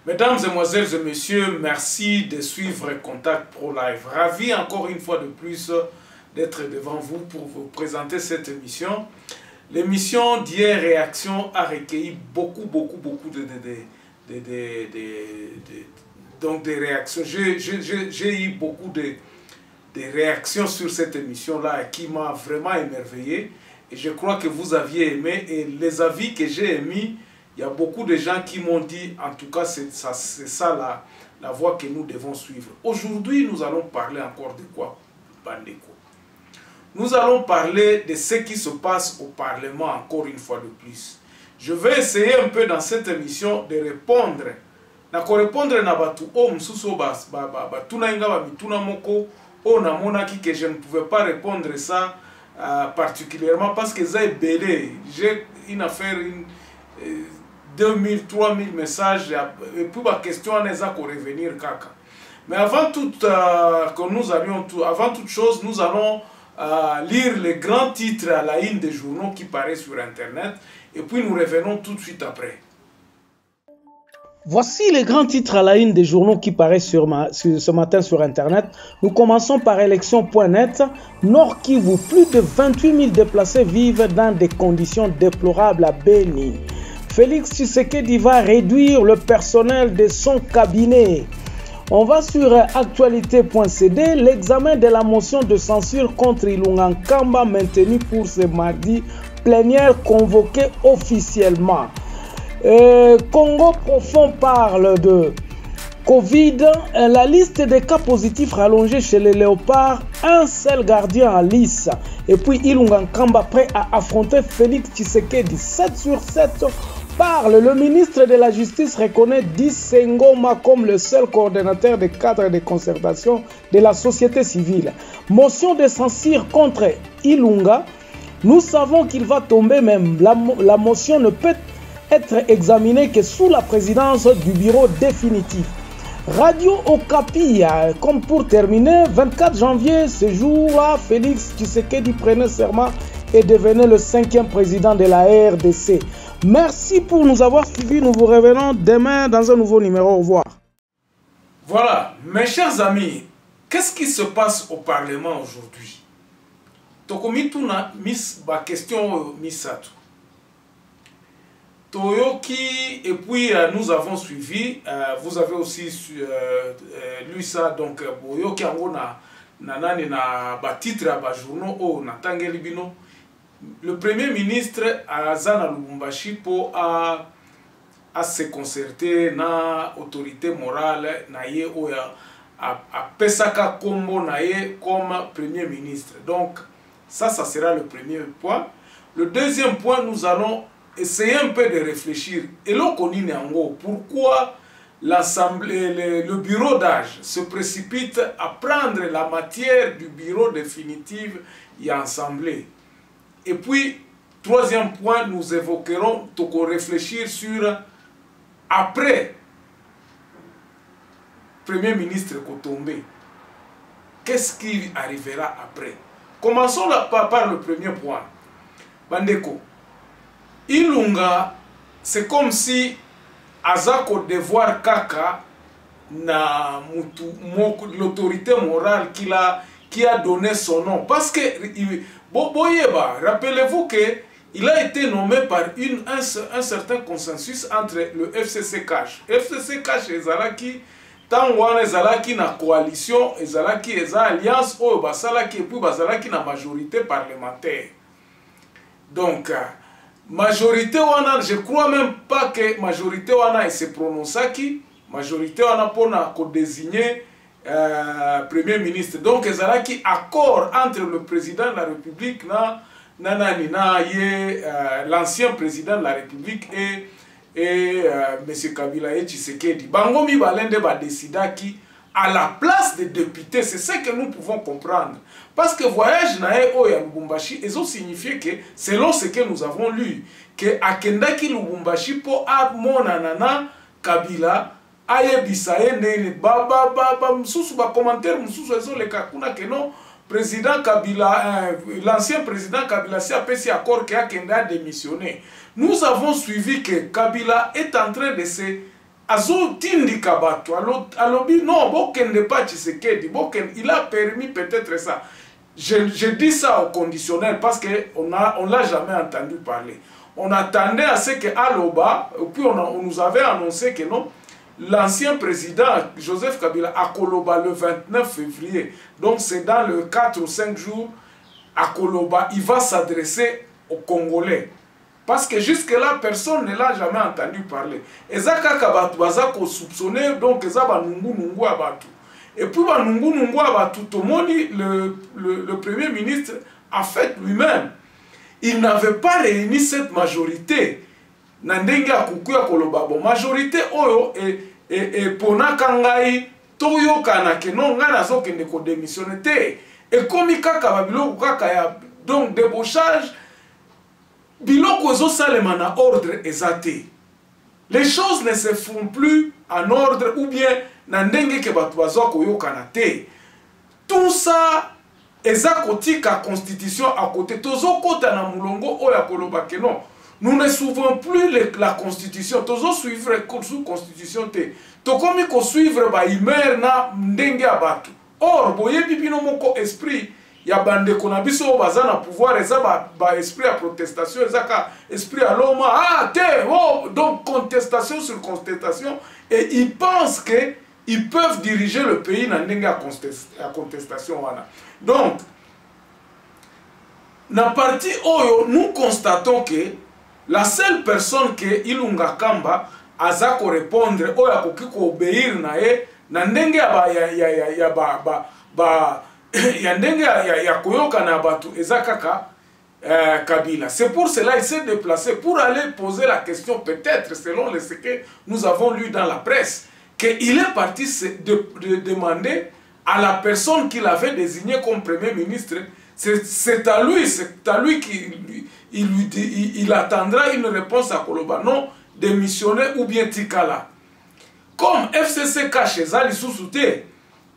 Mesdames, Mesdemoiselles et Messieurs, merci de suivre Contact Pro Live. Ravi encore une fois de plus d'être devant vous pour vous présenter cette émission. L'émission d'hier Réaction a recueilli beaucoup de réactions. J'ai eu beaucoup de réactions sur cette émission-là qui m'a vraiment émerveillé. Et je crois que vous aviez aimé. Et les avis que j'ai émis, il y a beaucoup de gens qui m'ont dit, en tout cas, c'est ça la voie que nous devons suivre. Aujourd'hui, nous allons parler encore de quoi, Bandeko? Nous allons parler de ce qui se passe au Parlement, encore une fois de plus. Je vais essayer un peu dans cette émission de répondre. Nako répondre na batu o msuso batuna inga ba mituna moko o na monaki que je ne pouvais pas répondre ça particulièrement parce que ça est belé. J'ai une affaire 2000, 3000 messages et puis ma question n'est pas qu'on revenir kaka. Mais avant toute chose, nous allons lire les grands titres à la une des journaux qui paraissent sur internet et puis nous revenons tout de suite après. Voici les grands titres à la une des journaux qui paraissent ce matin sur internet. Nous commençons par élection.net. Nord Kivu, plus de 28 000 déplacés vivent dans des conditions déplorables à Beni. Félix Tshisekedi va réduire le personnel de son cabinet. On va sur actualité.cd. L'examen de la motion de censure contre Ilunga Nkamba maintenu pour ce mardi. Plénière convoquée officiellement. Congo Profond parle de Covid. La liste des cas positifs rallongés chez les léopards. Un seul gardien à lice. Et puis Ilunga Nkamba prêt à affronter Félix Tshisekedi. 7 sur 7 parle. Le ministre de la Justice reconnaît Dissé Ngoma comme le seul coordonnateur des cadres de concertation de la société civile. Motion de censure contre Ilunga. Nous savons qu'il va tomber même. La motion ne peut être examinée que sous la présidence du bureau définitif. Radio Okapi, comme pour terminer, 24 janvier, ce jour-là, Félix Tshisekedi prenait serment et devenait le 5e président de la RDC. Merci pour nous avoir suivis. Nous vous revenons demain dans un nouveau numéro. Au revoir. Voilà, mes chers amis, qu'est-ce qui se passe au Parlement aujourd'hui? Tokomituna mis ba question misato. Toyoki, et puis nous avons suivi, vous avez aussi lu ça, donc Boyoki Ango nanani na ba titre ba journaux o na tangeli bino. Le Premier ministre Azana Lubumbashi pour à se concerter na autorité morale na ye oya a pesaka kombo na ye comme Premier ministre. Donc ça sera le premier point. Le deuxième point, nous allons essayer un peu de réfléchir. Et l'on connaît en pourquoi l'Assemblée, le bureau d'âge se précipite à prendre la matière du bureau définitif et assemblée. Et puis, troisième point, nous évoquerons, réfléchir sur après Premier ministre Kotombe. Qu'est-ce qui arrivera après? Commençons par le premier point. Bandeko, Ilunga, c'est comme si Azako devoir kaka na l'autorité morale qui a donné son nom. Parce que, Boyeba, rappelez-vous qu'il a été nommé par un certain consensus entre le FCC Cash. FCC Cash et Zalaki, Tangwan et Zalaki na coalition, et Zalaki et alliance, ou Basalaki et puis Basalaki na majorité parlementaire. Donc, majorité wana, je crois même pas que majorité wana se prononce qui majorité wana pour désigner Premier ministre. Donc, ezalaki accord entre le président de la République l'ancien président de la République et M. Kabila et Tshisekedi. Bango mi balende ba décidaki à la place des députés. C'est ce que nous pouvons comprendre. Parce que voyage nae oya Lubumbashi, ils ont signifié que, selon ce que nous avons lu, que akendaki Lubumbashi po monanana Kabila ayebisa nene msusu ba commentaire msusu ezo le kakuna que non président Kabila l'ancien président Kabila si apesi accord que akenda démissionner. Nous avons suivi que Kabila est en train de se azo tindika bato alobi non bokende pas Tshisekedi bokende, il a permis peut-être ça. Je dis ça au conditionnel parce que on l'a jamais entendu parler. On attendait à ce que Aloba, puis on nous avait annoncé que non, l'ancien président Joseph Kabila à Koloba le 29 février, donc c'est dans le 4 ou 5 jours, à Koloba, il va s'adresser aux Congolais. Parce que jusque-là, personne ne l'a jamais entendu parler. Et ça, quand on soupçonné, donc ça va nungu abatu. Et puis, nungu abatu, le Premier ministre a fait lui-même. Il n'avait pas réuni cette majorité. Nandenga kukuya koloba bon majorité oyo et pona kangai toyo kana ke non ngana zo kende ko démissionner te et komi kaka babilo kaka ya donc débauchage biloko zo salema na ordre ezate. Les choses ne se font plus en ordre ou bien nandenge ke batu bazo koyo kana te. Tout ça eza kotika constitution à côté tozo kota na mulongo oya koloba ke non. Nous ne suivons plus la constitution. Tozo suivre sous constitution te. Tokomi ko suivre ba imer na ndenge abatu. Or boye bibino moko esprit ya bande konabiso bazana pouvoir eza ba esprit à protestation ezaka esprit à l'homme donc contestation sur contestation et ils pensent que ils peuvent diriger le pays na ndenge à contestation wana. Donc na partie oyo nous constatons que la seule personne que Ilunga Kamba aza ko répondre oya koki ko obéir na ye na ndenge ya ndenge ya koyoka na batu ezakaka Kabila. C'est pour cela il s'est déplacé pour aller poser la question peut-être selon ce que nous avons lu dans la presse qu'il est parti de demander à la personne qu'il avait désigné comme premier ministre. C'est à lui qu'il attendra une réponse à Koloba, non démissionner ou bien Tikala. Comme FCC cache Zali sous-souté,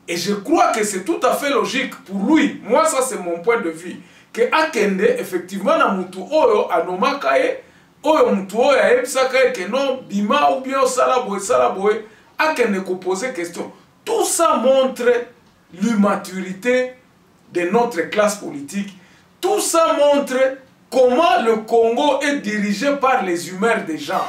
et je crois que c'est tout à fait logique pour lui, moi ça c'est mon point de vue, que Akende effectivement na mutu oyo anomakaye, oyo mutu oyo aebsakaye que non bima ou bien salaboye, Akende ko poser question. Tout ça montre l'immaturité de notre classe politique. Tout ça montre comment le Congo est dirigé par les humeurs des gens.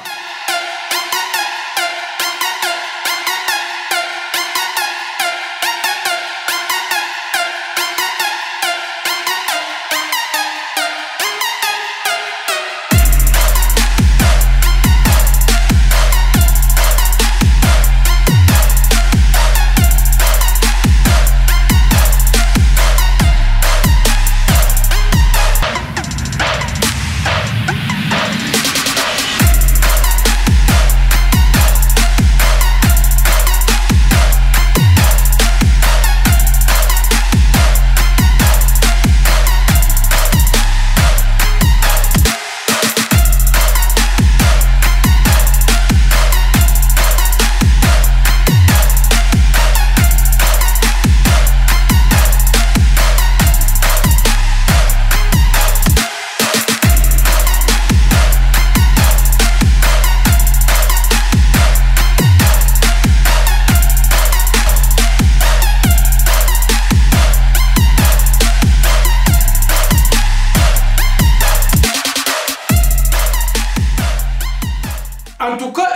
En tout cas,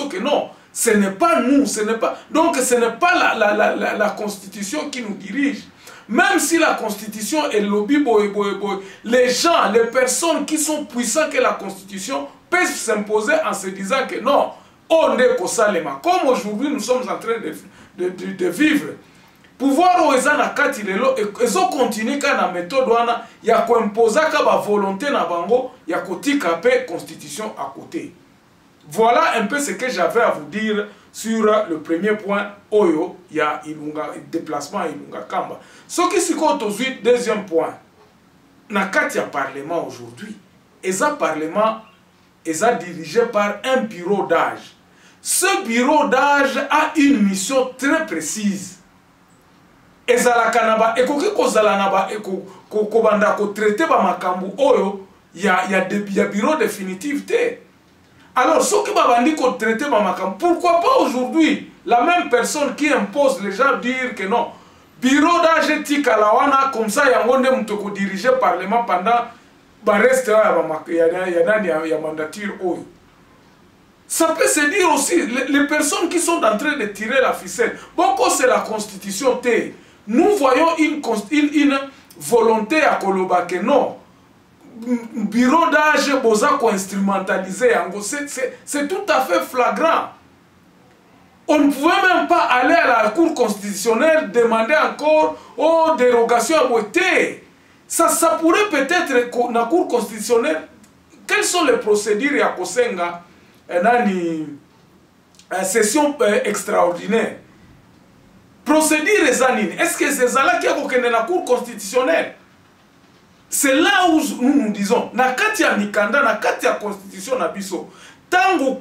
que non, ce n'est pas nous, ce n'est pas. Donc ce n'est pas la constitution qui nous dirige. Même si la constitution est lobby les gens, les personnes qui sont puissants que la constitution peuvent s'imposer en se disant que non, on est Kosalema. Comme aujourd'hui nous sommes en train de vivre. Pouvoir au eza na kati lelo ezo continuer kana méthode wana ya koimposer ka ba volonté na bango ya kotika pe constitution à côté. Voilà un peu ce que j'avais à vous dire sur le premier point, Oyo, il y a Ilunga, déplacement à Ilunga Kamba. Ce qui se compte ensuite, deuxième point, na Katia Parlement aujourd'hui, et ça Parlement est dirigé par un bureau d'âge. Ce bureau d'âge a une mission très précise. Et ça la kanaba, et ko zala naba, et ko banda ko traiter ba makambu Oyo, il y a bureau définitif té. Alors, ceux qui vont traiter Mamakam, pourquoi pas aujourd'hui la même personne qui impose les gens dire que non, bureau d'âge Tikalawana, comme ça, il y a un homme qui dirige le Parlement pendant le reste, il y a mandature. Ça peut se dire aussi, les personnes qui sont en train de tirer la ficelle, beaucoup c'est la Constitution T. Nous voyons une volonté à Koloba que non. Bureau d'âge bozako instrumentalisé, c'est tout à fait flagrant. On ne pouvait même pas aller à la Cour constitutionnelle demander encore aux dérogations à beauté. Ça pourrait peut-être dans la Cour constitutionnelle. Quelles sont les procédures à Kosenga session extraordinaire? Procédures est-ce que c'est ça là qui a dans la Cour constitutionnelle? C'est là où nous disons, na kati ya mikanda, na kati ya constitution na biso, tango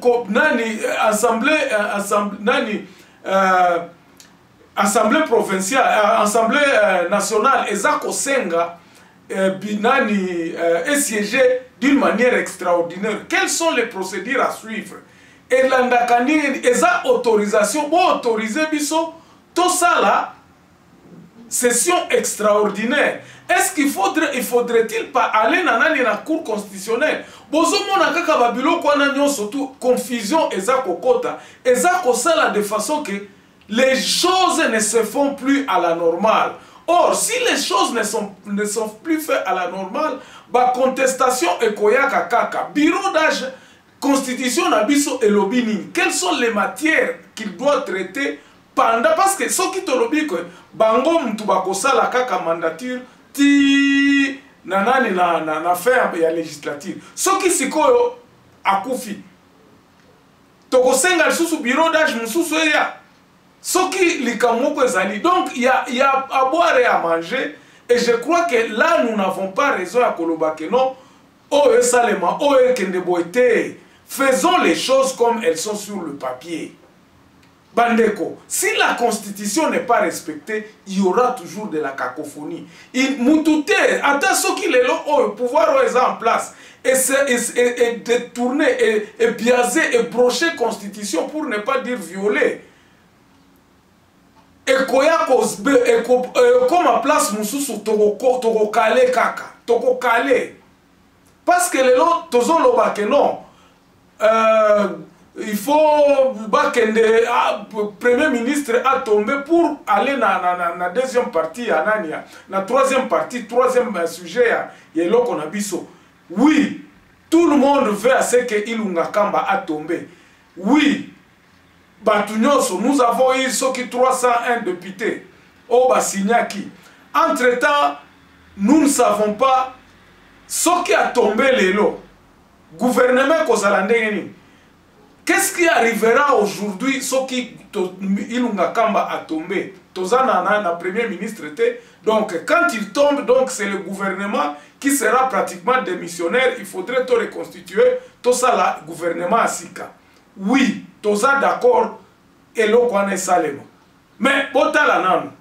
assemblée provinciale, assemblée nationale, ezako senga est siégé d'une manière extraordinaire. Quelles sont les procédures à suivre? Et l'andakani, eza autorisation, bon autoriser biso, tout ça là, session extraordinaire. Est-ce qu'il faudrait-il pas aller dans la Cour constitutionnelle? Bozomona kaka babilo kwa nanyo surtout confusion ezako kota. Ezako sala de façon que les choses ne se font plus à la normale. Or, si les choses ne sont plus faites à la normale, ba contestation ekoyaka kaka. Bureau d'âge, constitution nabiso et lobbying. Quelles sont les matières qu'il doit traiter pendant, parce que ce qui te lobby que bango mtu bakosala kaka mandature ti nanani na faire ya législative. Ce qui sikoyo akufi. Tokosenga lisusu bureau d'âge mususu ya. Ce qui likamoko ezali. Donc il y a à boire et à manger, et je crois que là nous n'avons pas raison à koloba que non. Oh salema, oh kende boite. Faisons les choses comme elles sont sur le papier. Bandeko, si la constitution n'est pas respectée, il y aura toujours de la cacophonie. Moutouté, attends ce qu'il est là, le pouvoir est en place, et détourner, et biaiser, et brocher la constitution pour ne pas dire violer. Et comme à place, Moussou, toko kale kaka, toko kale. Parce que les gens, tous ont que non. Il faut que le Premier ministre a tombé pour aller dans la deuxième partie, dans la troisième partie, troisième sujet, il y a qu'on a biso. Oui, tout le monde veut à ce que Ilunga Kamba a tombé. Oui, nous avons eu ce qui 301 députés au Bassignaki. Entre-temps, nous ne savons pas ce qui a tombé les lots. Gouvernement Kozalandeni. Qu'est-ce qui arrivera aujourd'hui, ce qui Ilunga Kamba a tombé? Tozana na premier ministre était. Donc quand il tombe, donc c'est le gouvernement qui sera pratiquement démissionnaire. Il faudrait tout reconstituer. Tout ça là, gouvernement Asika. Oui, Toza d'accord. Et l'eau connaît Salema. Mais botala nan.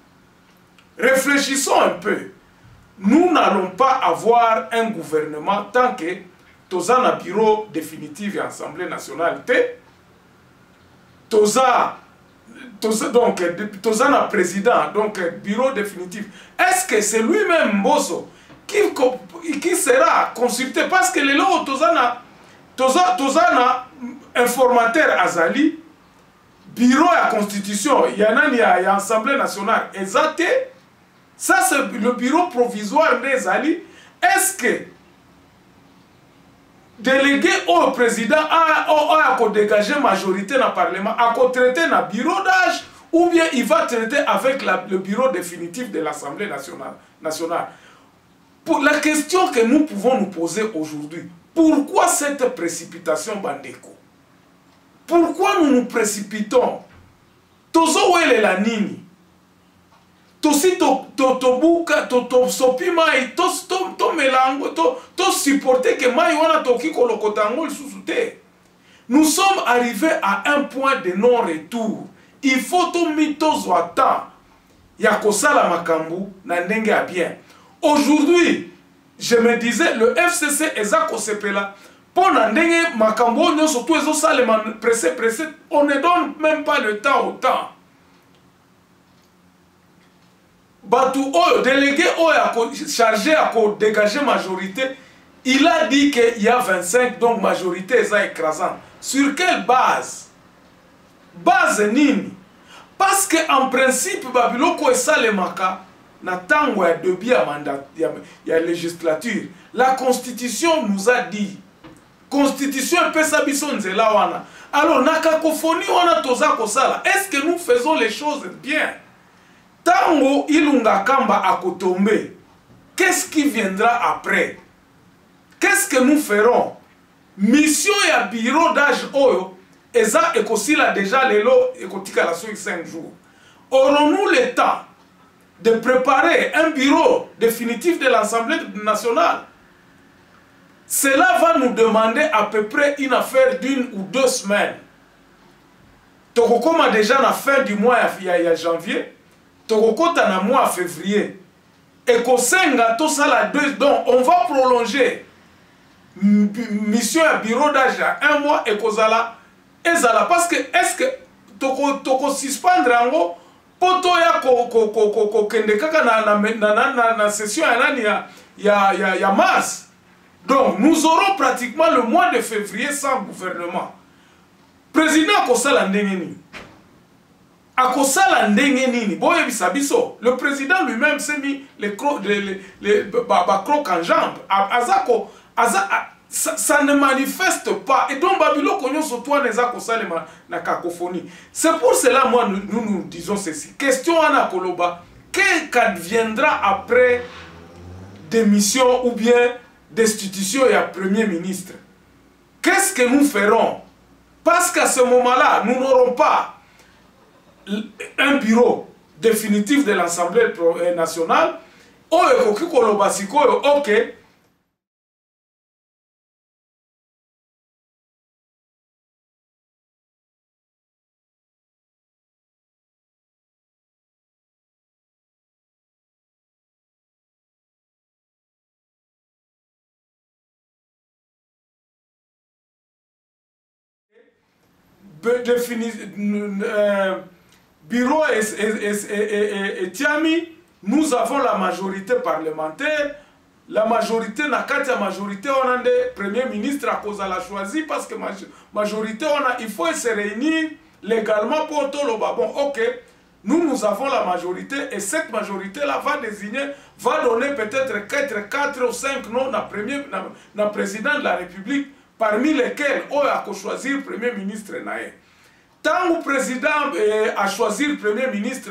Réfléchissons un peu. Nous n'allons pas avoir un gouvernement tant que Toza na bureau définitif et Assemblée nationale Toza na président, donc bureau définitif. Est-ce que c'est lui-même Mbosso qui sera consulté? Parce que les lots Toza na informateur Azali, bureau à constitution, il y a Assemblée nationale exacte. Ça c'est le bureau provisoire des Ali. Est-ce que délégué au président a dégagé majorité dans le Parlement, a traité dans le bureau d'âge, ou bien il va traiter avec le bureau définitif de l'Assemblée nationale. Pour la question que nous pouvons nous poser aujourd'hui, pourquoi cette précipitation, Bandeko? Pourquoi nous nous précipitons? Tozo wele la nini? Tosi tobuka, sopi mai, to melango, to supporter que mai wana toki kolokotango le sous-souté. Nous sommes arrivés à un point de non-retour. Il faut to mitozo atan. Yakosala makambu na ndenge a bien. Aujourd'hui, je me disais, le FCC ezako sepela. Pour na ndenge makambu nyo surtout ezo salema pressé, on ne donne même pas le temps au temps. Batou Oyo, délégué Oyo chargé à dégager majorité, il a dit qu'il y a 25, donc majorité est écrasante. Sur quelle base? Base nini? Parce qu'en principe, Babiloko et Salemaka, na tango ya debi ya mandat, ya législature. La Constitution nous a dit, Constitution peut s'abisson nzela wana. Alors, na cacophonie wana toza kosala. Est-ce que nous faisons les choses bien? Tango Ilunga Kamba a kotombe, qu'est-ce qui viendra après? Qu'est-ce que nous ferons? Mission ya bureau d'âge Oyo, Eza ekosila déjà lelo ekotika la sur 5 jours. Aurons-nous le temps de préparer un bureau définitif de l'Assemblée nationale? Cela va nous demander à peu près une affaire d'1 ou 2 semaines. Tokokoma déjà la fin du mois ya janvier. Tokokota na mois février. Et Kosenga tout ça la 2. Donc on va prolonger mission à bureau d'âge à 1 mois et Kozala. Ezala parce que est-ce que toko suspendre ango poto ya ko kende kaka na session ya mars. Donc nous aurons pratiquement le mois de février sans gouvernement. Président Kosala ndengeni. Akosala ndengeni. Boye bisabiso. Le président lui-même s'est mis les crocs en jambes. Azako ça ne manifeste pas. Et donc Babilo Konyo Sotoa Neza Kosale na cacophonie. C'est pour cela moi nous disons ceci. Question Anna Koloba. Qu'adviendra après démission ou bien destitution et à Premier ministre? Qu'est-ce que nous ferons? Parce qu'à ce moment-là, nous n'aurons pas un bureau définitif de l'Assemblée nationale. Ok. Bureau et Tiami, nous avons la majorité parlementaire. La majorité, la majorité, on a des premiers ministres à cause de la choisi parce que majorité, il faut se réunir légalement pour tout le bon. Ok, nous avons la majorité et cette majorité-là va désigner, va donner peut-être 4 ou 5 noms na président de la République, parmi lesquels on a choisi le premier ministre. Tant que le président a choisi le premier ministre,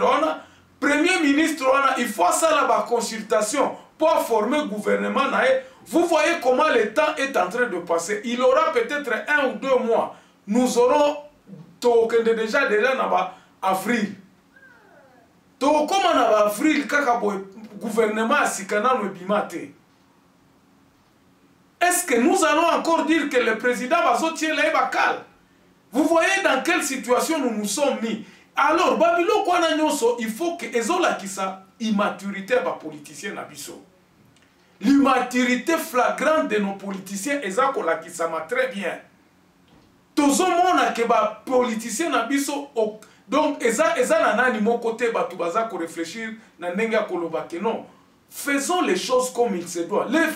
il faut ça la consultation pour former le gouvernement. Vous voyez comment le temps est en train de passer. Il aura peut-être 1 ou 2 mois. Nous aurons déjà en avril. Comment en avril, le gouvernement sikana no bimate? Est-ce que nous allons encore dire que le président va sortir les bacal? Vous voyez dans quelle situation nous nous sommes mis. Alors, Babilo Kwana Nyoso, il faut que Ezola Kisa, immaturité des politiciens Nabiso. L'immaturité flagrante de nos politiciens, Ezako la Kisama très bien. Tozo mona que ba politiciens Nabiso, donc Eza nanani mon côté Batubaza ko réfléchir na nenga koloba que non. Faisons les choses comme il se doit. Le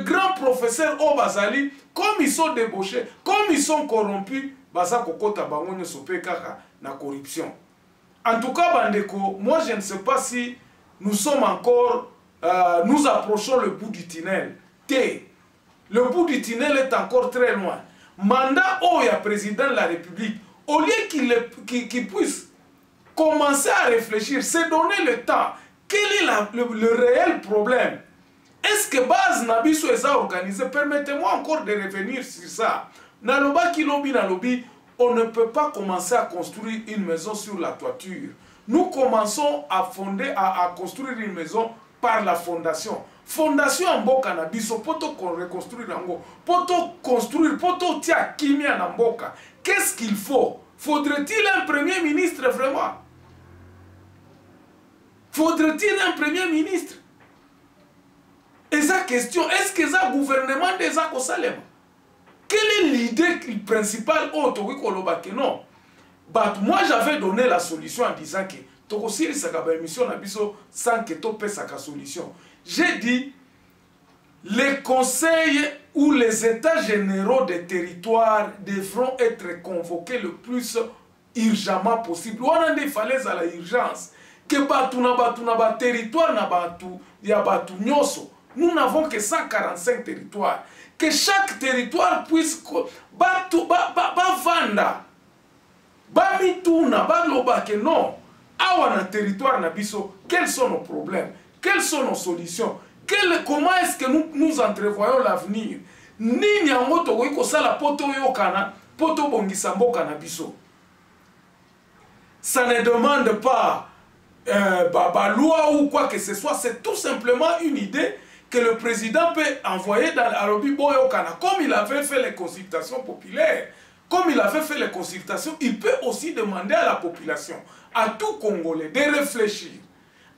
grand professeur Obazali, comme ils sont débauchés, comme ils sont corrompus, baza kokota bangonyo sope kaka na corruption. En tout cas, Bandeko, moi je ne sais pas si nous sommes encore, nous approchons le bout du tunnel. Le bout du tunnel est encore très loin. Mandat Oya, président de la République, au lieu qu'il puisse commencer à réfléchir, se donner le temps. Quel est le réel problème? Est-ce que base Nabiso est organisé? Permettez-moi encore de revenir sur ça. Nalobaki lobby na lobby, on ne peut pas commencer à construire une maison sur la toiture. Nous commençons à fonder, à construire une maison par la fondation. Fondation en mboka na biso, poto reconstruire nango, poto construire, poto tia kimia na mboka. Qu'est-ce qu'il faut? Faudrait-il un premier ministre vraiment? Faudrait-il un premier ministre? Et sa question, est-ce que ça gouvernement des Akosalem? Quelle est l'idée principale? Oh, non. Moi, j'avais donné la solution en disant que Tokosiri Sakaba émission Nabiso sans que Topé Saka solution. J'ai dit les conseils ou les états généraux des territoires devront être convoqués le plus urgemment possible. On a des falaises à la urgence. Que Batuna territoire na batu ya batu nyoso. Nous n'avons que 145 territoires. Que chaque territoire puisse vanda. Mituna, loba que non. Awa na territoire na biso, quels sont nos problèmes? Quelles sont nos solutions? Comment est-ce que nous entrevoyons l'avenir? Ni nyango tokoki kosala poto yokana, poto bongisa mboka na biso. Ça ne demande pas loi ou quoi que ce soit, c'est tout simplement une idée que le président peut envoyer dans l'Arobi Boyokana. Comme il avait fait les consultations populaires, comme il avait fait les consultations, il peut aussi demander à la population, à tout Congolais, de réfléchir.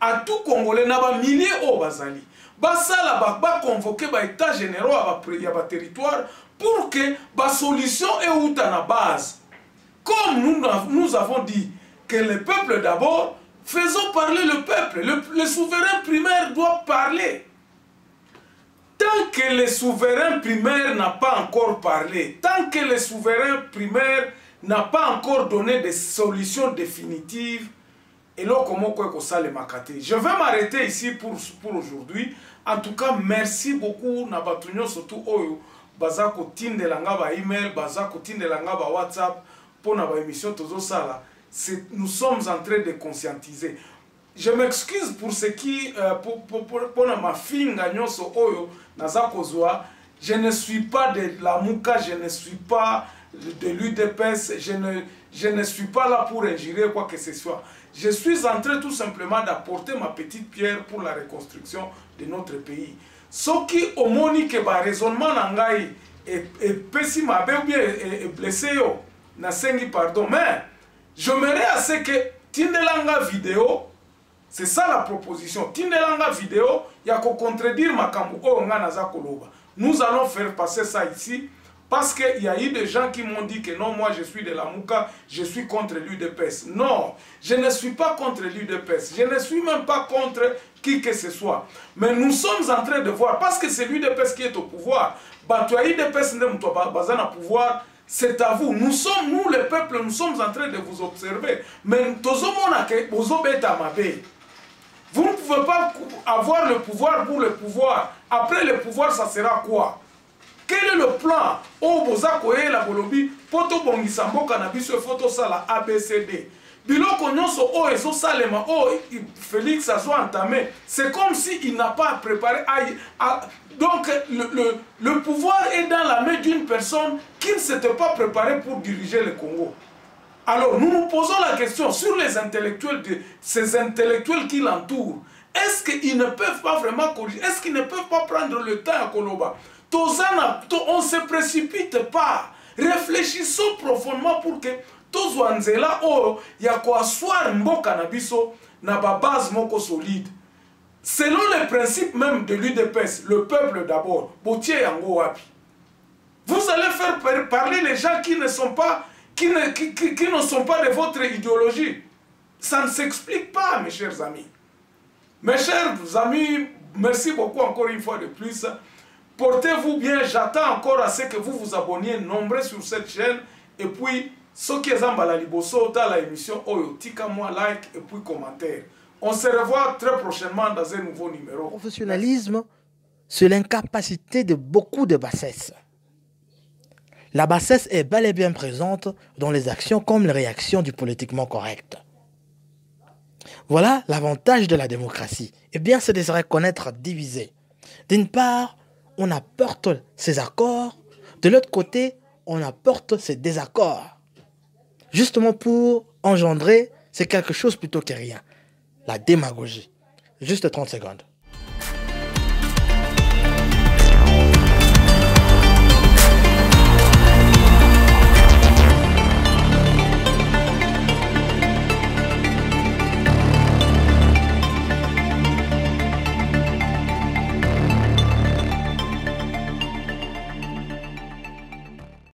À tout Congolais, n'a pas milliers au Bazali. Basala ba convoquer ba état généraux à ba territoire pour que ba solution est où à la base. Comme nous avons dit que le peuple d'abord, faisons parler le peuple. Le souverain primaire doit parler. Tant que le souverain primaire n'a pas encore parlé, tant que le souverain primaire n'a pas encore donné des solutions définitives, et là, comment ça les makate. Je vais m'arrêter ici pour aujourd'hui. En tout cas, merci beaucoup Nabatunyo surtout Oyo Bazako Tindelanga ba email, Bazako Tindelanga ba WhatsApp pour na ba émission Tozo Sala. Nous sommes en train de conscientiser. Je m'excuse pour ce qui pour ma fille Nganyoso Oyo Nazakozwa. Je ne suis pas de la Mouka, je ne suis pas de l'UDPS, je ne suis pas là pour injurer quoi que ce soit. Je suis en train tout simplement d'apporter ma petite pierre pour la reconstruction de notre pays. Ce qui au monique ba raisonnement nangai et pesi mabe ou bien et blessé yo na sengi pardon, mais j'aimerais à ce que Tindelanga vidéo, c'est ça la proposition. Tindelanga vidéo, il y a qu'à contredire makambu o ngana za koloba. Nous allons faire passer ça ici. Parce qu'il y a eu des gens qui m'ont dit que non, moi je suis de la Mouka, je suis contre l'UDPS. Non, je ne suis pas contre l'UDPS. Je ne suis même pas contre qui que ce soit. Mais nous sommes en train de voir, parce que c'est l'UDPS qui est au pouvoir. l'UDPS n'est pouvoir, c'est à vous. Nous sommes, nous les peuples, nous sommes en train de vous observer. Mais vous ne pouvez pas avoir le pouvoir pour le pouvoir. Après le pouvoir, ça sera quoi? Quel est le plan? Oh, Bozako et la Bolobi, Poto Bongisambo, Cannabis, Photo Sala, ABCD. Biloko Nyonso, oh, et Salema, oh, Félix a soit entamé. C'est comme s'il n'a pas préparé. Donc, le pouvoir est dans la main d'une personne qui ne s'était pas préparée pour diriger le Congo. Alors, nous nous posons la question sur les intellectuels, ces intellectuels qui l'entourent. Est-ce qu'ils ne peuvent pas vraiment corriger? Est-ce qu'ils ne peuvent pas prendre le temps à Koloba? On ne se précipite pas. Réfléchissons profondément pour que Tozwanzela o ya ko asseoir mboka na biso na ba base moko solide. Selon les principes même de l'UDPS, le peuple d'abord, botier yango wapi. Vous allez faire parler les gens qui ne sont pas qui ne sont pas de votre idéologie. Ça ne s'explique pas, mes chers amis. Mes chers amis, merci beaucoup encore une fois de plus. Portez-vous bien, j'attends encore à ce que vous vous abonniez nombreux sur cette chaîne. Et puis, ceux qui sont la liboso, dans l'émission, tika-moi, like et puis commentaire. On se revoit très prochainement dans un nouveau numéro. Le professionnalisme, c'est l'incapacité de beaucoup de bassesses. La bassesse est bel et bien présente dans les actions comme les réactions du politiquement correct. Voilà l'avantage de la démocratie. Eh bien, c'est de se reconnaître divisé. D'une part, on apporte ces accords. De l'autre côté, on apporte ces désaccords. Justement pour engendrer, c'est quelque chose plutôt que rien. La démagogie. Juste 30 secondes.